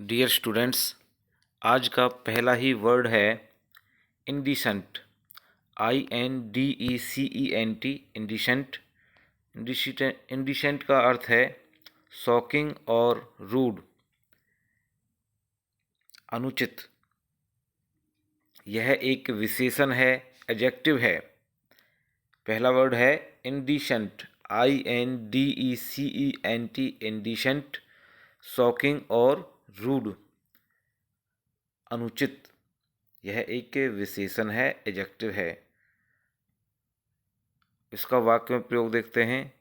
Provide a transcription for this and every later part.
Dear students, आज का पहला ही वर्ड है इंडिसेंट। INDECENT, indecent. इंडिसेंट का अर्थ है शॉकिंग और रूड, अनुचित। यह एक विशेषण है, एडजेक्टिव है। पहला वर्ड है इंडिसेंट, INDECENT, इंडिसेंट, शॉकिंग और रूड, अनुचित। यह एक विशेषण है, एडजेक्टिव है। इसका वाक्य में प्रयोग देखते हैं।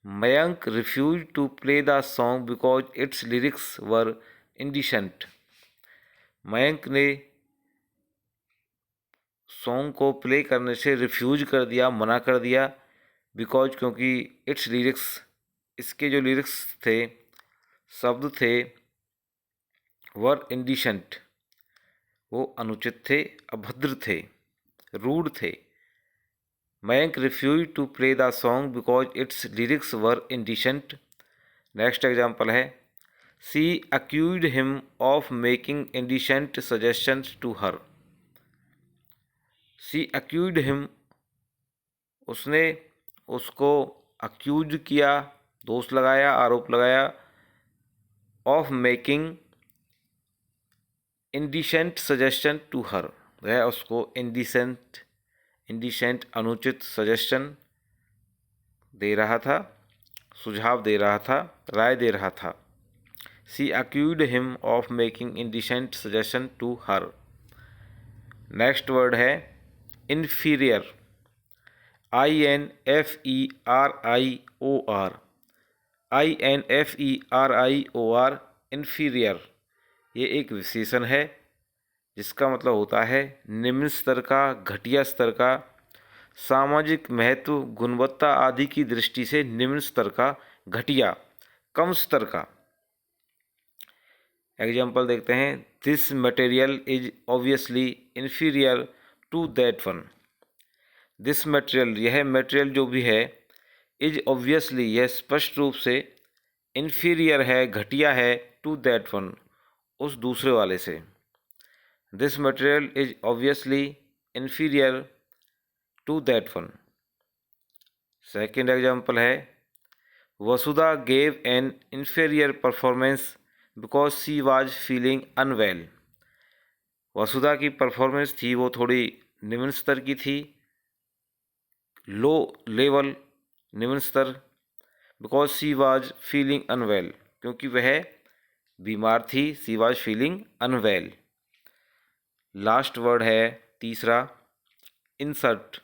Mayank refuse to play the song because its lyrics were indecent. Mayank ने सॉन्ग को प्ले करने से रिफ्यूज कर दिया, मना कर दिया, बिकॉज क्योंकि इट्स लिरिक्स, इसके जो लिरिक्स थे, शब्द थे, वर इंडिसेंट, वो अनुचित थे, अभद्र थे, रूड थे। Mayank refuse to play the song because its lyrics were indecent. Next example है she accused him of making indecent suggestions to her. She accused him, उसने उसको अक्यूज किया, दोष लगाया, आरोप लगाया, of making indecent suggestion to her, वह उसको इंडिसेंट अनुचित सजेशन दे रहा था, सुझाव दे रहा था, राय दे रहा था। She accused him of making indecent suggestion to her. Next word है इन्फीरियर, INFERIOR, INFERIOR, इन्फीरियर। ये एक विशेषण है जिसका मतलब होता है निम्न स्तर का, घटिया स्तर का, सामाजिक महत्व, गुणवत्ता आदि की दृष्टि से निम्न स्तर का, घटिया, कम स्तर का। एग्जाम्पल देखते हैं। This material is obviously inferior to that one. This material, यह मटेरियल जो भी है, इज ऑब्वियसली, यह स्पष्ट रूप से, इन्फीरियर है, घटिया है, टू दैट वन, उस दूसरे वाले से। This material is obviously inferior to that one. Second example है Vasudha gave an inferior performance because she was feeling unwell. Vasudha की परफॉर्मेंस थी वो थोड़ी निम्न स्तर की थी, लो लेवल, निम्न स्तर। Because she was feeling unwell, क्योंकि वह बीमार थी, she was feeling unwell. Last word है तीसरा इंसर्ट,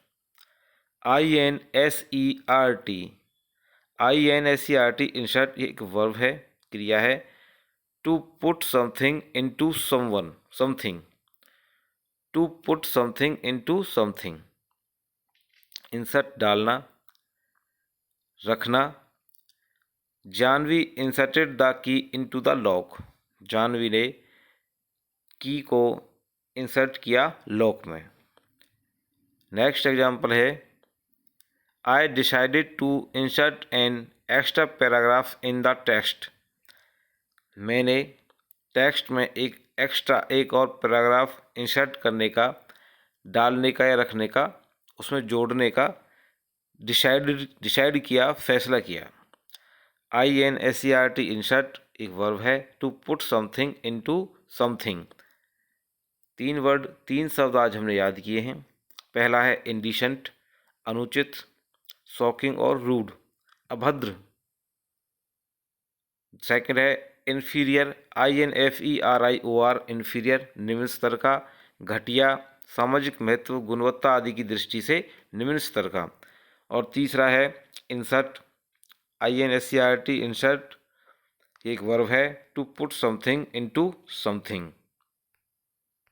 INSERT, INSERT, इंसर्ट। ये एक वर्ब है, क्रिया है। To put something into someone, something, to put something into something. Insert डालना, रखना। Janhvi inserted the key into the lock, Janhvi ने की को इंसर्ट किया लॉक में। नेक्स्ट एग्जाम्पल है I decided to insert an extra paragraph in the text. मैंने text में एक और पैराग्राफ इंसर्ट करने का, डालने का या रखने का, उसमें जोड़ने का डिसाइड किया, फैसला किया। INSERT, इंसर्ट, एक वर्ब है। To put something into something. तीन शब्द आज हमने याद किए हैं। पहला है इंडिसेंट, अनुचित, शॉकिंग और रूड, अभद्र। सेकंड है इन्फीरियर, INFERIOR, इन्फीरियर, निम्न स्तर का, घटिया, सामाजिक महत्व, गुणवत्ता आदि की दृष्टि से निम्न स्तर का। और तीसरा है इंसर्ट, INSERT, इंसर्ट, एक वर्ब है। To put something into something.